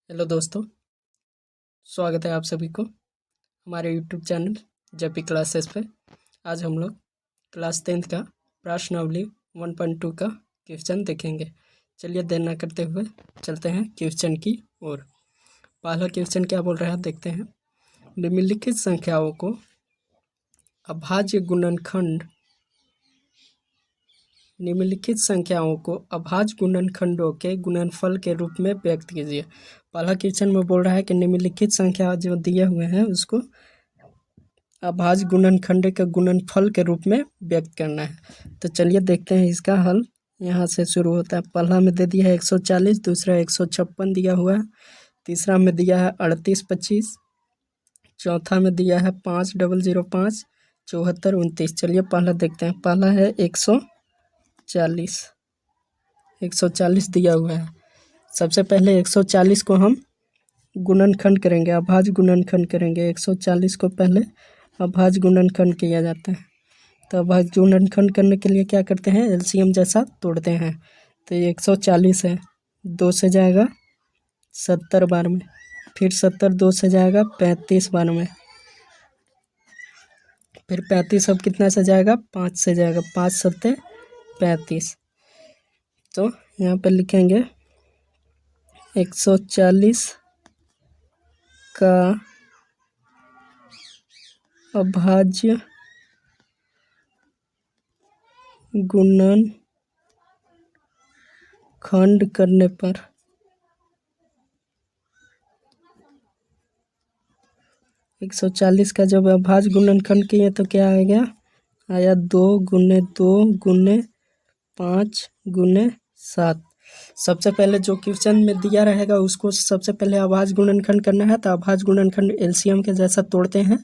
Hello दोस्तों, स्वागत है आप सभी को हमारे यूट्यूब चैनल जेपी क्लासेस पे। आज हम लोग क्लास 10th का प्रश्नावली 1.2 का क्वेश्चन देखेंगे। चलिए देर न करते हुए चलते हैं क्वेश्चन की ओर। पहला क्वेश्चन क्या बोल रहा है देखते हैं। निम्नलिखित संख्याओं को अभाज्य गुणनखंड निम्नलिखित संख्याओं को अभाज्य गुणनखंडों के गुणनफल के रूप में व्यक्त कीजिए। पहला क्वेश्चन में बोल रहा है कि निम्नलिखित संख्या जो दिए हुए हैं उसको अभाज्य गुणनखंड के गुणनफल के रूप में व्यक्त करना है। तो चलिए देखते हैं इसका हल। यहाँ से शुरू होता है। पहला में दे दिया है 140, दूसरा 156 दिया हुआ है, तीसरा में दिया है 3825, चौथा में दिया है 5005, 74, 29। चलिए पहला देखते हैं। पहला है 140 दिया हुआ है। सबसे पहले 140 को हम गुणनखंड करेंगे, अभाज्य गुणनखंड करेंगे। 140 को पहले अभाज्य गुणनखंड किया जाता है। तो अभाज्य गुणनखंड करने के लिए क्या करते हैं, एलसीएम जैसा तोड़ते हैं। तो ये 140 है, 2 से जाएगा 70 बार में, फिर 70 2 से जाएगा 35 बार में, फिर 35 अब कितना से जाएगा, 5 से जाएगा, 5 सत्ते 35। तो यहाँ पर लिखेंगे 140 का अभाज्य गुणनखंड करने पर 140 का जब अभाज्य गुणनखंड किए तो क्या आया 2 गुने 2 गुने 5 गुने 7। सबसे पहले जो क्वेश्चन में दिया रहेगा उसको सबसे पहले अभाज्य गुणनखंड करना है। तो अभाज्य गुणनखंड एलसीएम के जैसा तोड़ते हैं।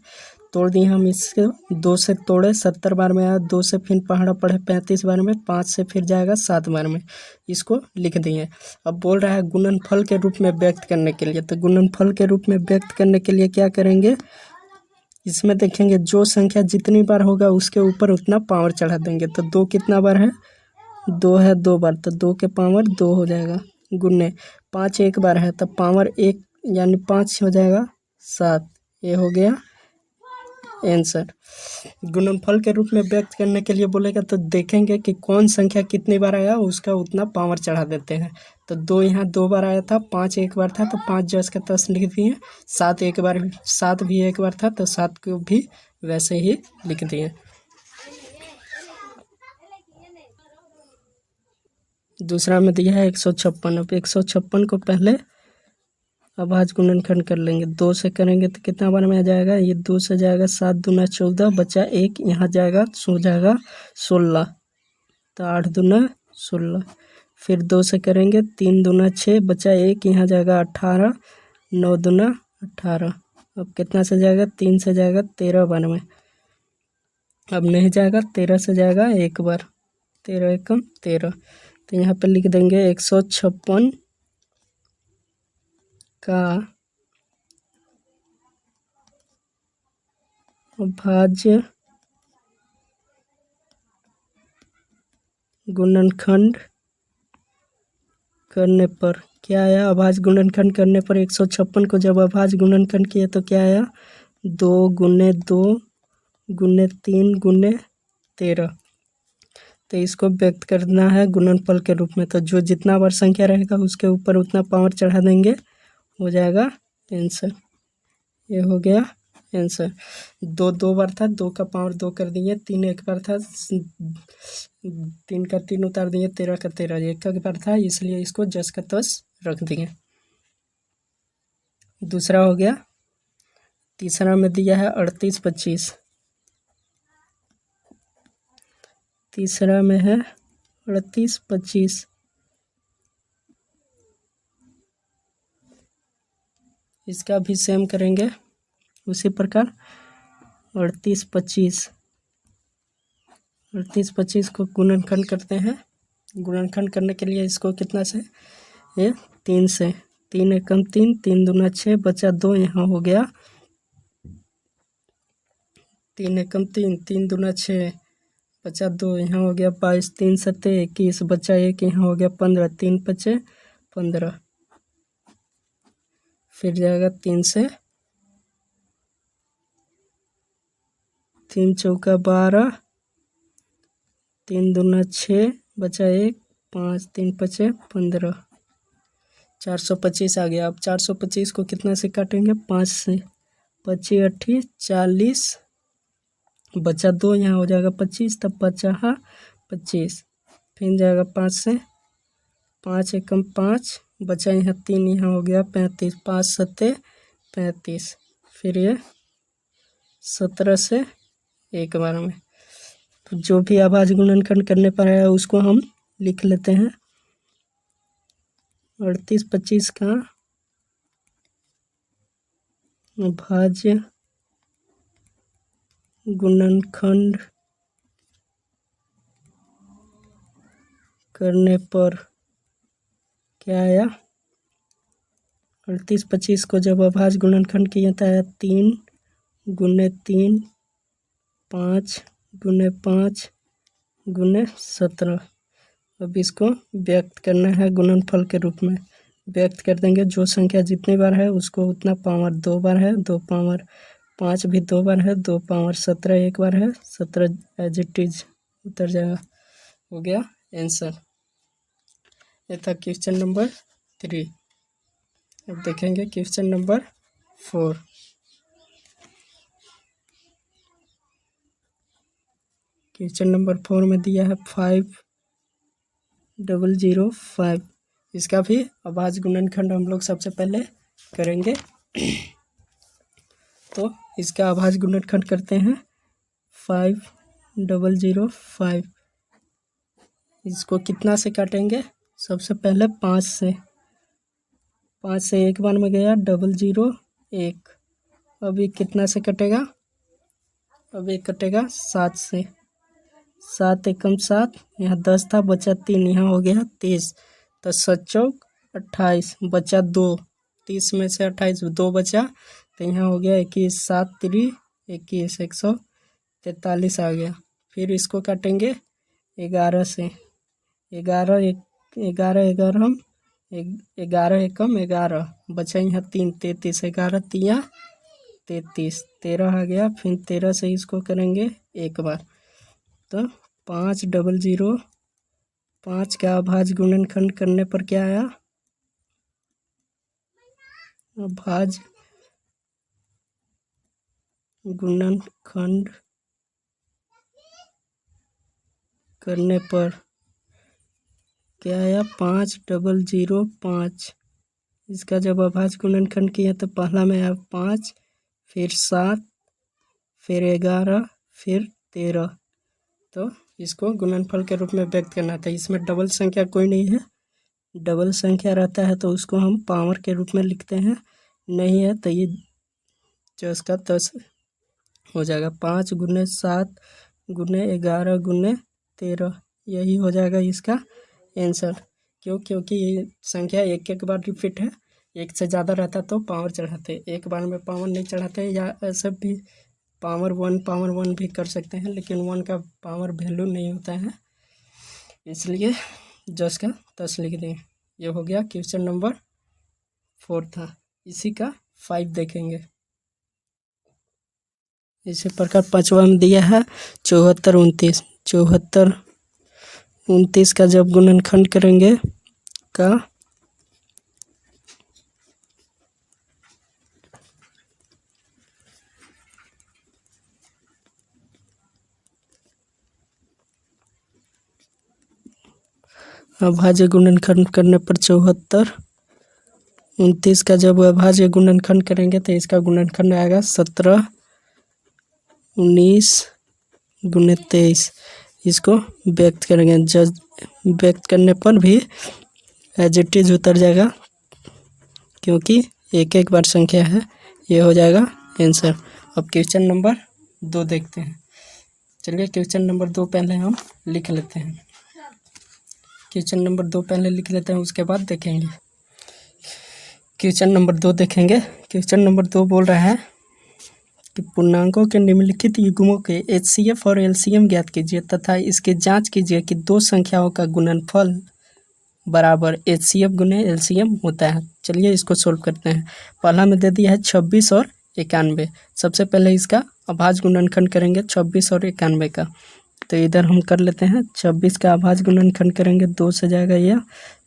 तोड़ दिए हम इसको, 2 से तोड़े 70 बार में आया, 2 से फिर पहाड़ा पड़े 35 बार में, 5 से फिर जाएगा 7 बार में, इसको लिख दिए। अब बोल रहा है गुणनफल के रूप में व्यक्त करने के लिए। तो गुणनफल के रूप में व्यक्त करने के लिए क्या करेंगे, इसमें देखेंगे जो संख्या जितनी बार होगा उसके ऊपर उतना पावर चढ़ा देंगे। तो 2 कितना बार है, 2 है 2 बार, तो 2 के पावर 2 हो जाएगा, गुने 5 एक बार है तो पावर 1 यानी 5 हो जाएगा 7। ये हो गया आंसर। गुणनफल के रूप में व्यक्त करने के लिए बोलेगा तो देखेंगे कि कौन संख्या कितनी बार आया उसका उतना पावर चढ़ा देते हैं। तो 2 यहाँ 2 बार आया था, 5 एक बार था तो 5 जो इसका 10 लिख दिए। 7 एक बार, 7 भी एक बार था तो 7 को भी वैसे ही लिख दिए। दूसरा में दिया है 156। अब 156 को पहले अभाज्य गुणनखंड कर लेंगे। 2 से करेंगे तो कितना बार में आ जाएगा, ये 2 से जाएगा 7 दूना 14, बचा 1, यहाँ जाएगा सो जाएगा 16, तो 8 दूना 16। फिर 2 से करेंगे 3 दूना 6, बचा 1, यहाँ जाएगा 18, 9 दूना 18। अब कितना से जाएगा, 3 से जाएगा 13 बार में, अब नहीं जाएगा, 13 से जाएगा एक बार, 13 एकम 13। तो यहाँ पर लिख देंगे 156 का अभाज्य गुणनखंड करने पर क्या आया। अभाज्य गुणनखंड करने पर 156 को जब अभाज्य गुणनखंड किया तो क्या आया, 2 गुने 2 गुने 3 गुने 13। तो इसको व्यक्त करना है गुणनफल के रूप में। तो जो जितना बार संख्या रहेगा उसके ऊपर उतना पावर चढ़ा देंगे, हो जाएगा आंसर। ये हो गया आंसर। 2 2 बार था, 2 का पावर 2 कर दिए, 3 एक बार था, 3 का 3 उतार दिए, 13 का 13 एक बार था, इसलिए इसको जस का तस रख दिए। दूसरा हो गया। तीसरा में दिया है 3825। तीसरा में है 3825। इसका भी सेम करेंगे उसी प्रकार। 3825 को गुणनखंड करते हैं। गुणनखंड करने के लिए इसको कितना से, ये 3 से, 3 एकम 3, 3 दूना 6, बचा 2, यहाँ हो गया 3 एकम 3, 3 दूना 6, बचा 2, यहाँ हो गया 22, 3 सत्ते 21, बचा 1, यहाँ हो गया 15, 3 पचे 15। फिर जाएगा 3 से, 3 चौका 12, 3 दूना 6, बचा 1, 5, 3 पचे 15, 425 आ गया। अब 425 को कितना से काटेंगे? 5 से। 25 8 40, बचा 2, यहाँ हो जाएगा 25, तब 50 25, फिर जाएगा 5 से, 5 एकम 5, बचा यहाँ 3, यहाँ हो गया 35, 5 7 35, फिर ये 17 से एक बार में। तो जो भी अभाज्य गुणनखंड करने पर है उसको हम लिख लेते हैं। 38 25 का अभाज्य गुणनखंड करने पर क्या आया? 38 25 को जब अभाज्य गुणनखंड किया था 3 गुने 3, 5 गुने 5 गुने 17। अब इसको व्यक्त करना है गुणनफल के रूप में। व्यक्त कर देंगे, जो संख्या जितनी बार है उसको उतना पावर 2 बार है, 2 पावर 5 भी 2 बार है, 2 पावर 17 एक बार है, 17 एज इट इज उतर जाएगा। हो गया आंसर। ये था क्वेश्चन नंबर 3। अब देखेंगे क्वेश्चन नंबर 4। क्वेश्चन नंबर 4 में दिया है 5005। इसका भी अभाज्य गुणनखंड हम लोग सबसे पहले करेंगे। तो इसका अभाज्य गुणनखंड करते हैं 5005। इसको कितना से काटेंगे? सबसे पहले 5 से। 5 से एक बार में गया 001। अभी कितना से कटेगा? अभी कटेगा 7 से। 7 एकम 7, यहाँ 10 था, बचा 3, यहाँ हो गया 30, तो 7 चौक 28, बचा 2, 30 में से 28 2 बचा, तो यहाँ हो गया 21, 7 3 21, 143 आ गया। फिर इसको काटेंगे 11 से। 11 11 11 एकम 11, बचा यहाँ 3, 33, 11 3 33, 13 आ गया। फिर 13 से इसको करेंगे एक बार, तो 5005 का अभाज्य गुणनखंड करने पर क्या आया? अभाज्य गुणनखंड करने पर क्या आया? 5005। इसका जब अभाज्य गुणनखंड किया तो पहला में आया 5, फिर 7, फिर 11, फिर 13। तो इसको गुणनफल के रूप में व्यक्त करना था। इसमें डबल संख्या कोई नहीं है। डबल संख्या रहता है तो उसको हम पावर के रूप में लिखते हैं, नहीं है तो ये 10 का 10 हो जाएगा। 5 गुने 7 गुने 11 गुने 13, यही हो जाएगा इसका आंसर। क्योंकि ये संख्या एक बार रिपीट है। एक से ज़्यादा रहता तो पावर चढ़ाते, एक बार में पावर नहीं चढ़ाते। या ऐसा भी पावर 1 भी कर सकते हैं, लेकिन 1 का पावर वैल्यू नहीं होता है, इसलिए 10 का 10 लिख दें। ये हो गया क्वेश्चन नंबर 4 था। इसी का 5 देखेंगे। इसी प्रकार 5वां में दिया है 74 29। 74 29 का जब गुणनखंड करेंगे का अभाज्य गुणनखंड करने पर 74 29 का जब अभाज्य गुणनखंड करेंगे तो इसका गुणनखंड आएगा 17 19 गुने 23। इसको व्यक्त करेंगे, जब व्यक्त करने पर भी एज इट इज उतर जाएगा, क्योंकि एक बार संख्या है। ये हो जाएगा आंसर। अब क्वेश्चन नंबर 2 देखते हैं। चलिए क्वेश्चन नंबर 2 पहले हम लिख लेते हैं। क्वेश्चन नंबर 2 पहले लिख लेते हैं, उसके बाद देखेंगे। क्वेश्चन नंबर 2 देखेंगे। क्वेश्चन नंबर 2 बोल रहा है कि पूर्णांकों के निम्नलिखित युग्मों के HCF और LCM ज्ञात कीजिए तथा इसकी जांच कीजिए कि दो संख्याओं का गुणनफल बराबर HCF गुने LCM होता है। चलिए इसको सोल्व करते हैं। पहला में दे दिया है 26 और 91। सबसे पहले इसका अभाज्य गुणनखंड करेंगे 26 और 91 का। तो इधर हम कर लेते हैं। 26 का अभाज्य गुणनखंड करेंगे 2 से जाएगा यह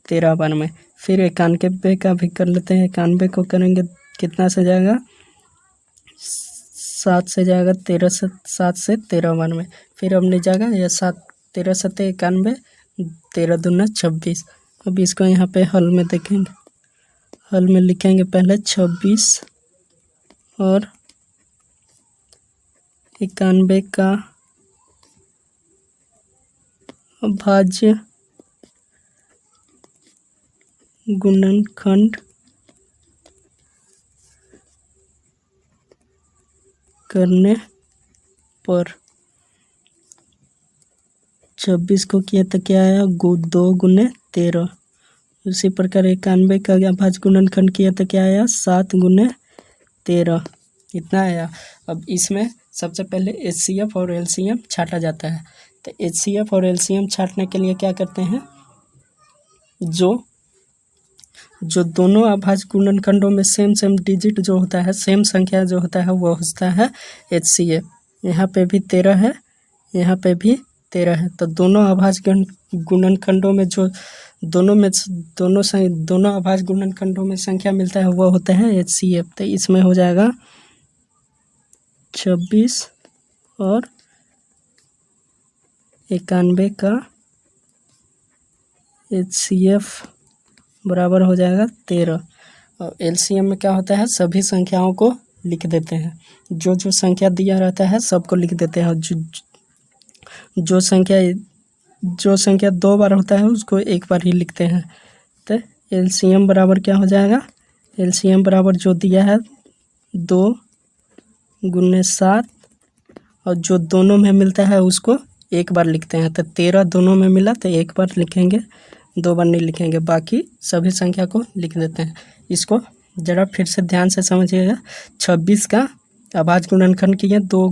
13 बार में। फिर 91 का भी कर लेते हैं। 91 को करेंगे कितना से जाएगा 7 से जाएगा 13 से 7 से 13 बार में। फिर अब नहीं जाएगा यह 7 13 7 91 13 दूना 26। अब इसको यहाँ पे हल में देखेंगे। हल में लिखेंगे पहले 26 और 91 का अभाज्य गुणनखंड करने पर 26 को किया तो क्या आया 2 गुने 13। उसी प्रकार 91 का अभाज्य गुणनखंड किया तो क्या आया 7 गुने 13। इतना आया। अब इसमें सबसे पहले HCF और LCM छाटा जाता है। तो HCF और LCM छाटने के लिए क्या करते हैं, जो दोनों अभाज्य गुणनखंडों में सेम डिजिट जो होता है, सेम संख्या जो होता है वो होता है HCF। यहाँ पे भी 13 है, यहाँ पे भी 13 है। तो दोनों अभाज्य गुणनखंडों में जो दोनों अभाज्य गुणनखंडों में संख्या मिलता है वो होता है HCF। तो इसमें हो जाएगा 26 और 91 का HCF बराबर हो जाएगा 13। और LCM में क्या होता है, सभी संख्याओं को लिख देते हैं। जो संख्या दिया रहता है सबको लिख देते हैं। जो संख्या 2 बार होता है उसको 1 बार ही लिखते हैं। तो LCM बराबर क्या हो जाएगा, LCM बराबर जो दिया है 2 गुने 7 और जो दोनों में मिलता है उसको 1 बार लिखते हैं। तो 13 दोनों में मिला तो 1 बार लिखेंगे, 2 बार नहीं लिखेंगे, बाकी सभी संख्या को लिख देते हैं। इसको ज़रा फिर से ध्यान से समझिएगा। 26 का अभाज्य गुणनखंड किए 2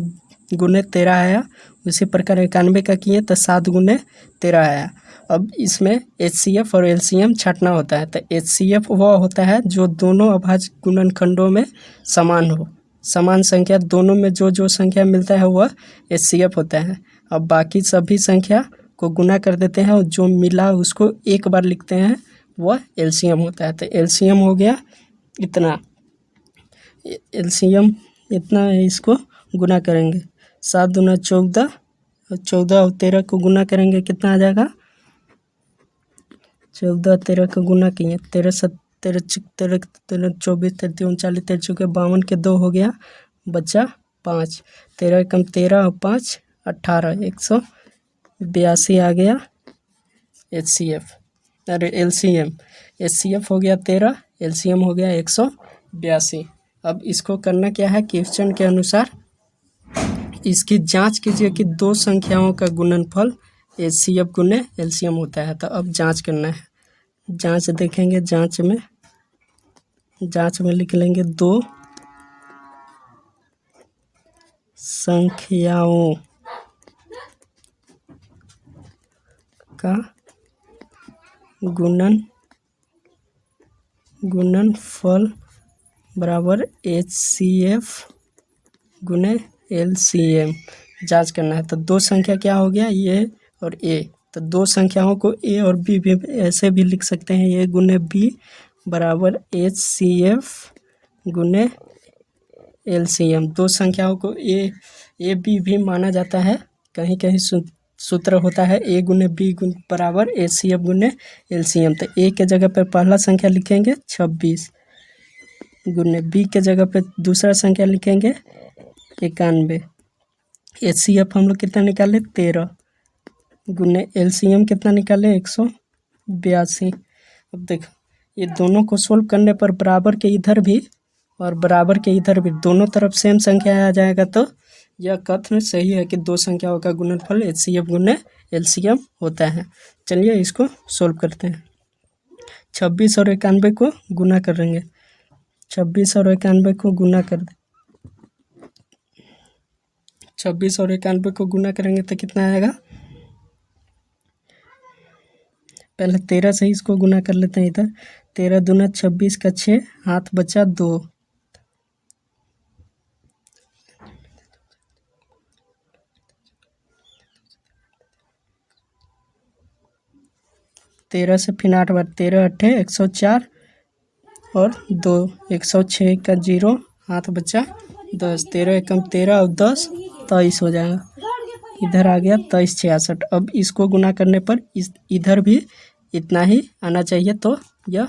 गुने 13 आया। उसी प्रकार 91 का किए तो 7 गुने 13 आया। अब इसमें HCF और LCM छाटना होता है। तो HCF वह होता है जो दोनों अभाज्य गुणनखंडों में समान हो, समान संख्या दोनों में जो संख्या मिलता है वह HCF होता है। अब बाकी सभी संख्या को गुना कर देते हैं और जो मिला उसको 1 बार लिखते हैं वह LCM होता है। तो LCM हो गया इतना, LCM इतना है। इसको गुना करेंगे 7 दूना 14 और 14 और 13 को गुना करेंगे कितना आ जाएगा 14 13 को गुना किए 13 7 13 13 13 24 33 39 13 चौके 52 के 2 हो गया, बचा 5। 13 कम 13 और 5 18 182 आ गया HCF। अरे LCM, HCF हो गया 13, LCM हो गया 182। अब इसको करना क्या है, क्वेश्चन के अनुसार इसकी जांच कीजिए कि 2 संख्याओं का गुणनफल HCF गुने LCM होता है। तो अब जांच करना है। जांच देखेंगे, जांच में लिख लेंगे 2 संख्याओं का गुणनफल बराबर HCF गुने LCM। जांच करना है। तो 2 संख्या क्या हो गया, ये और A। तो 2 संख्याओं को A और B भी ऐसे भी लिख सकते हैं, A गुने B बराबर HCF गुने LCM। 2 संख्याओं को A B भी माना जाता है। कहीं कहीं सूत्र होता है A गुने B बराबर HCF गुने LCM। तो A के जगह पर पहला संख्या लिखेंगे 26 गुने B के जगह पे दूसरा संख्या लिखेंगे 91। HCF हम लोग कितना निकाले 13 गुने LCM कितना निकाले 182। अब देखो ये दोनों को सोल्व करने पर बराबर के इधर भी और बराबर के इधर भी दोनों तरफ सेम संख्या आ जाएगा। तो यह कथन सही है कि 2 संख्याओं का गुणनफल HCF गुने LCM होता है। चलिए इसको सोल्व करते हैं। 26 और 91 को गुना करेंगे। 26 और 91 को गुना कर दे 26 और 91 को गुना करेंगे तो कितना आएगा, पहले 13 से इसको गुना कर लेते हैं इधर। 13 दूना 26 का 6, हाथ बचा 2। 13 से फिर 8 बार, 13 8 104 और 2, 106 का 0, हाथ बचा 10। 13 एकम 13 और 10 23 हो जाएगा। इधर आ गया 23 66। अब इसको गुना करने पर इधर भी इतना ही आना चाहिए। तो यह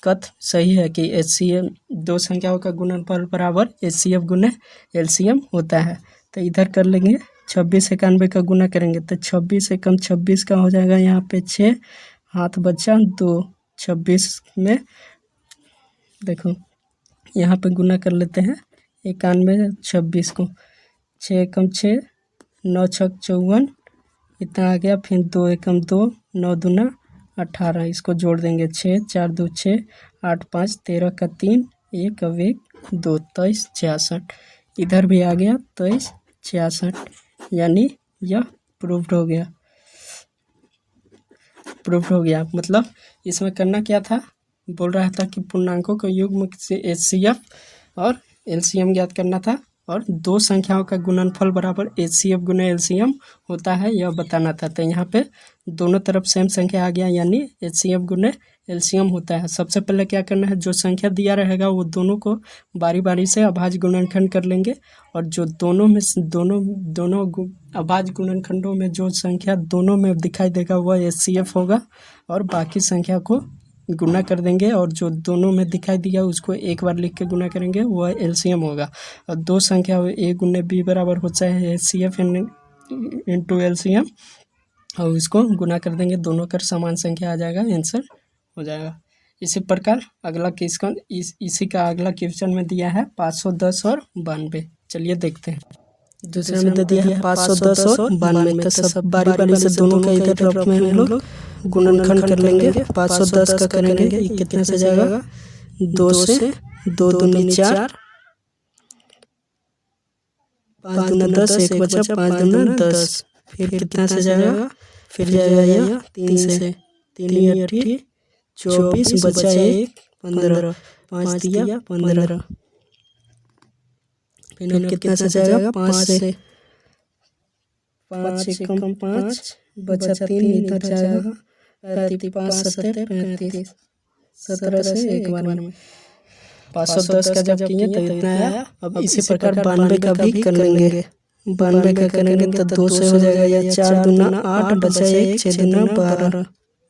कथन सही है कि HCF दो संख्याओं का गुणनफल बराबर HCF गुने LCM होता है। तो इधर कर लेंगे 26 91 का गुना करेंगे तो 26 एकम 26 का हो जाएगा यहाँ पे 6, हाथ बचा 2। 26 में देखो यहाँ पे गुना कर लेते हैं 91 26 को। 6 एकम 6, 9 6 54, इतना आ गया। फिर 2 एकम 2, 9 दूना 18, इसको जोड़ देंगे 6 4 2 6, 8 5 13 का 3, 1 अब 1 2, 23 66। इधर भी आ गया 23 66, यानी यह प्रूव्ड हो गया। प्रूव्ड हो गया मतलब इसमें करना क्या था, बोल रहा था कि पूर्णांकों के युग्म से HCF और LCM ज्ञात करना था और दो संख्याओं का गुणनफल बराबर HCF गुने LCM होता है यह बताना था। तो यहाँ पे दोनों तरफ सेम संख्या आ गया, यानी HCF गुने LCM होता है। सबसे पहले क्या करना है, जो संख्या दिया रहेगा वो दोनों को बारी बारी से अभाज्य गुणनखंड कर लेंगे और जो दोनों अभाज्य गुणनखंडों में जो संख्या दोनों में दिखाई देगा वह HCF होगा और बाकी संख्या को गुना कर देंगे और जो दोनों में दिखाई दिया उसको एक बार लिख के गुना करेंगे वह LCM होगा। और दो संख्या A गुने B बराबर होता है HCF इंटू LCM और इसको गुना कर देंगे, दोनों कर समान संख्या आ जाएगा, आंसर हो जाएगा। इसी प्रकार अगला क्वेश्चन इसी का अगला क्वेश्चन में दिया है 510 और 92। चलिए देखते हैं। दूसरे में दे दिया है 510 और 92। तो सब बारी बारी से दोनों का इधर तरफ में हम लोग गुणनखंड कर लेंगे। 510 का करेंगे, ये कितने से जाएगा, 2 से, 2 दूनी 4, 5 दूना 10, एक बचा 5 दूना 10, फिर कितना से जाएगा, फिर जाएगा यह 3 से, 3 8 24 बचा 1 15, 5 दिया 15, फिर कितना से जाएगा 5 से, 5 एकम 5 बचा 3, इधर जाएगा 5 7 35, 17 से एक बार में 510 का जब किए तो इतना आया। अब इसी प्रकार 92 का भी कर लेंगे। 92 का करेंगे तो 2 से हो जाएगा या 4 दूना 8 बचा 1, 6 दूना 12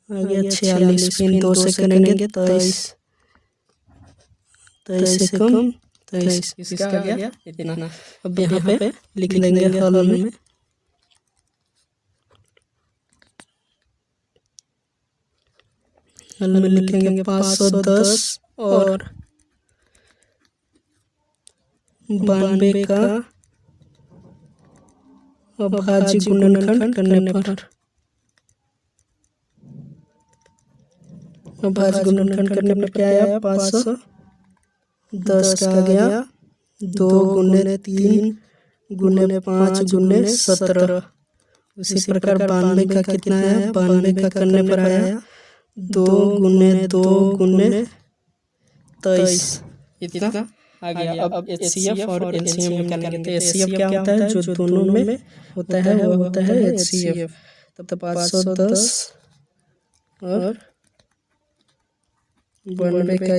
आ गया 46, फिर 2 से करेंगे 23, 23 से कम 23, इसका आ गया इतना। अब यहाँ पे लिख लेंगे हल में, हल में लिखेंगे 510 और 92 का अभाज्य गुणनखंड करने पर, अभाज्य गुणनखंड करने पर क्या आया, 510 का आ गया 2 गुने 3 गुने 5 गुने 17। उसी प्रकार 92 का कितना आया, 92 का करने पर आया 2 गुने 2 गुने 23, इतना आ गया। अब HCF और LCM निकालेंगे। तो HCF क्या होता है, जो दोनों में होता है वह होता है HCF। तब 510 और 92 का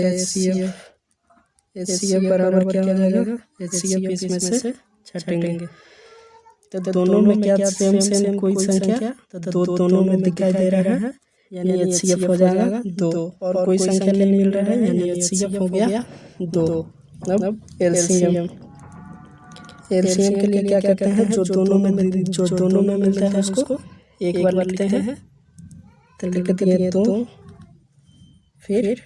HCF बराबर क्या हो जाएगा, HCF इसमें से छटेंगे तो दोनों में क्या सेम कोई संख्या, तो दोनों में दिखाई दे रहा है यानी HCF हो जाएगा 2, और कोई संख्या नहीं मिल रहा है यानी HCF हो गया 2। अब LCM के लिए क्या कहते हैं, जो दोनों में मिलता है उसको एक बार लिखते हैं। तो लिख दिए 2, फिर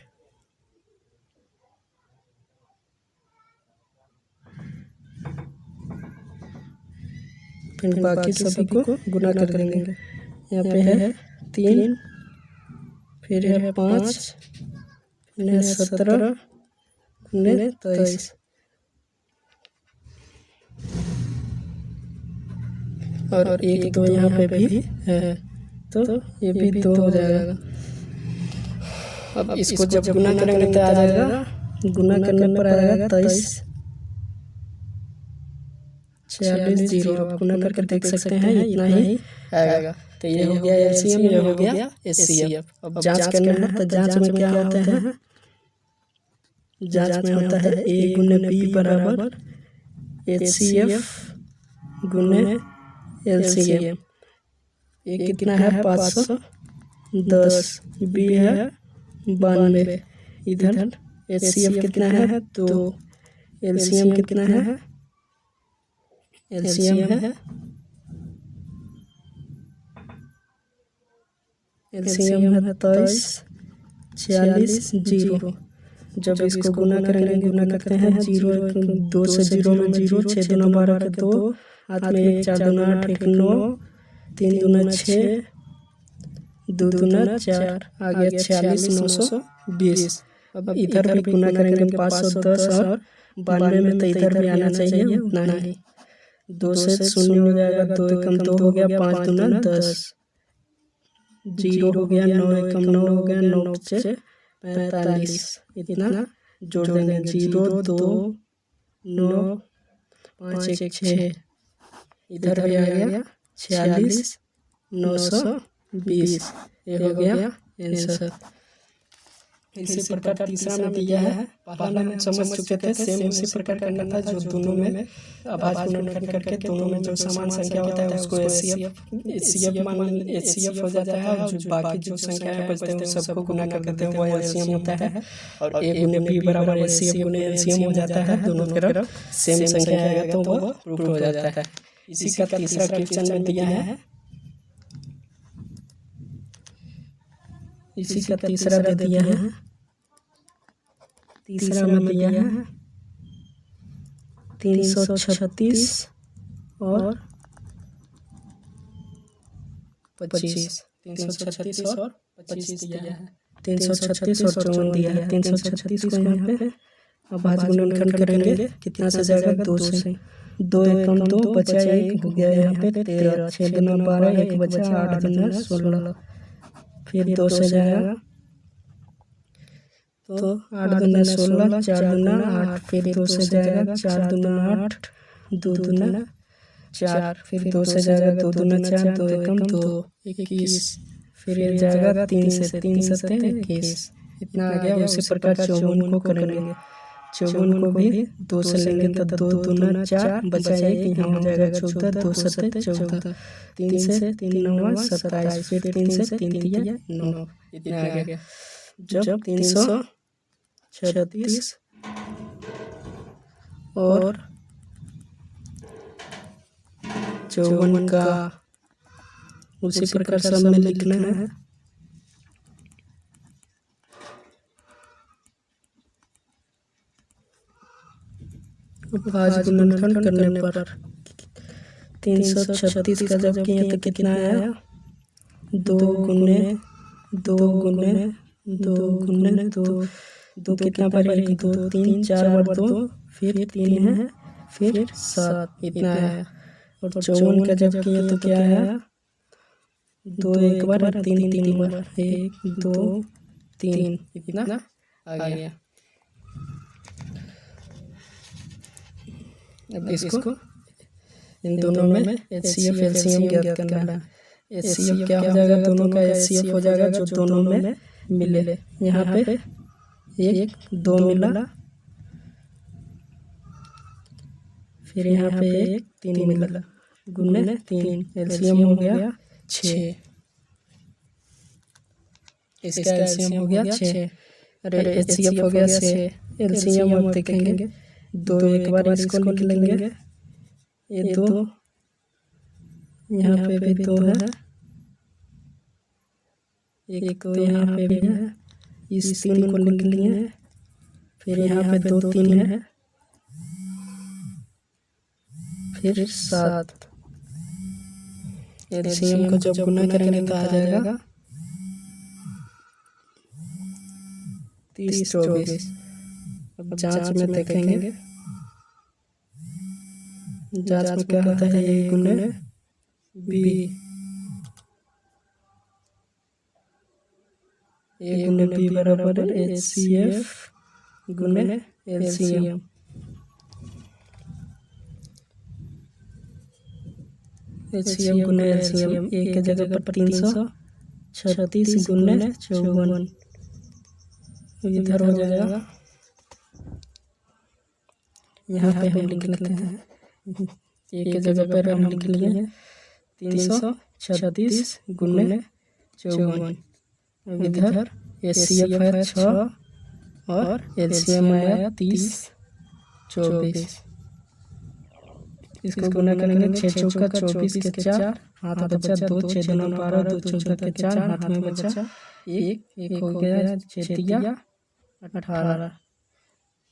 बाकी सभी को गुना कर देंगे। यहाँ पे है 3, फिर है 5, फिर है 17 गुने 23 और 1 2 यहाँ पे भी है तो ये भी 2 हो जाएगा। अब इसको जब गुना करेंगे तो आ जाएगा, गुना करने पर आएगा 23 46 0। आप गुना करके देख सकते हैं इतना ही आएगा। तो ये हो गया एलसीएम, ये हो गया एचसीएफ। अब जांच करना है तो जांच में क्या होता है, जांच में होता है ए गुने बी बराबर एचसीएफ गुने एलसीएम। ए कितना है 510, बी है 92, इधर एचसीएफ कितना है 2, एलसीएम कितना है, एलसीएम है 23 46 0। जब इसको गुना करेंगे, गुना करते हैं 0 2 से 0 में 0, 6 दूना 12 के 2, हाथ में 1 4 दूना 8 1 9, 3 दूना 6 2 दूना 4, आ गया 46 920। अब इधर भी गुना करेंगे 510 और 92 में, तो इधर भी आना चाहिए उतना ही। 2 से 0 हो जाएगा, 2 एकम 2 हो गया, 5 दूना 10, 0 हो गया, 9 एकम 9 हो गया, 9 से 45, इतना जोड़ देंगे, 0 2 9 5 1 6, इधर भी आ गया 46 920। ये हो गया आंसर। इसी प्रकार तीसरा में दिया है, पहला हम समझ चुके थे, सेम उसी प्रकार करना था, जो दोनों में अभाज्य गुणनखंड करके दोनों में जो समान संख्या होता है उसको एचसीएफ मान एचसीएफ हो जाता है, और जो बाकी जो संख्याएं बचते हैं सबको गुना कर देते हैं, वो एलसीएम होता है। और ए गुने बी बराबर एचसीएफ गुने एलसीएम हो जाता है, दोनों तरफ सेम संख्या आएगा तो वो प्रूफ हो जाता है। इसी का तीसरा क्वेश्चन में दिया है, इसी का तीसरा दे दिया है, तीसरा में दिया है 336 और 25, 336 और 25 दिया है, 336 और 54 दिया है। 336 को यहाँ पे अभाज्य गुणनखंड करेंगे, कितना से जाएगा 2 से, 2 एकम 2 बचा 1 हो गया, यहाँ पे 13, 6 दूना 12, 1 बचा, 8 दूना 16, फिर 2 से जाएगा तो 8 दूना 16, 4 दूना 8, फिर 2 से जाएगा 4 दूना 8, 2 दूना 4, फिर 2 से जाएगा 2 दूना 4, 2 एकम 2 21, फिर ये जाएगा 3 से 21, इतना आ गया। उसी प्रकार 54 को करेंगे, 54 को भी 2 से लेंगे तो 2 दूना 4 बचा 1, यहाँ हो जाएगा 14, 2 सत्ते 14, 3 से 3 9 27, फिर 3 से 3 दिया 9, इतना आ गया। जब 336 और 54 का उसी प्रकार सब में लिखना है, अभाज्य गुणनखंड करने पर 336 का जब किया तो कितना आया, 2 गुने 2 गुने 2 गुने 2, 2 कितना बार 1 2 3 4 बार 2, फिर 3 है, फिर 7, इतना आया। और 54 का जब किया तो क्या आया, 2 एक बार 3 3 बार, 1 2 3, इतना आ गया। अब इसको इन दोनों में एचसीएफ एलसीएम ज्ञात करना है। एचसीएफ क्या हो जाएगा, दोनों का एचसीएफ हो जाएगा जो दोनों में मिले। यहाँ पे 1 2 मिला, फिर यहाँ पे 1 3 मिला, गुने 3, एलसीएम हो गया 6, इसका एलसीएम हो गया 6, अरे एचसीएफ हो गया 6, एलसीएम अब देखेंगे 2 एक बार इसको लिख लेंगे, ये 2, यहाँ पे भी 2 है, एक तो यहाँ पे भी है, इस 3 को लिख लिए, फिर यहाँ पे 2 3 है, फिर 7, एलसीएम को जब गुना करेंगे तो आ जाएगा 30 24। अब जांच में देखेंगे, जांच में क्या होता है, ए गुने बी, A गुने B बराबर HCF गुने LCM। HCF गुने LCM A के जगह पर 336 गुने 54 इधर हो जाएगा। यहाँ पे हम लिख लेते हैं A के जगह पर हम लिख लिए 336 गुने 54। इधर HCF है 6 और LCM आया 30 24। इसको गुना करेंगे 6 चौका 24 के 4 हाथ बचा 2 6 दूना 12 2 चौका के 4 हाथ में बचा 1 हो गया 6 तिया 18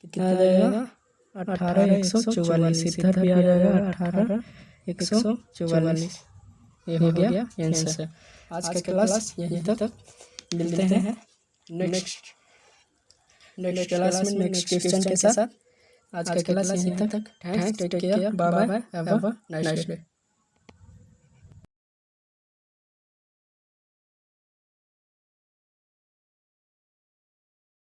कितना आ जाएगा 18 144। इधर भी आ जाएगा 18 144। ये हो गया आंसर। आज का क्लास यहीं तक, मिलते हैं नेक्स्ट क्लास में नेक्स्ट क्वेश्चन के साथ। आज का क्लास यहीं तक। Thanks, take care, bye bye, have a nice day.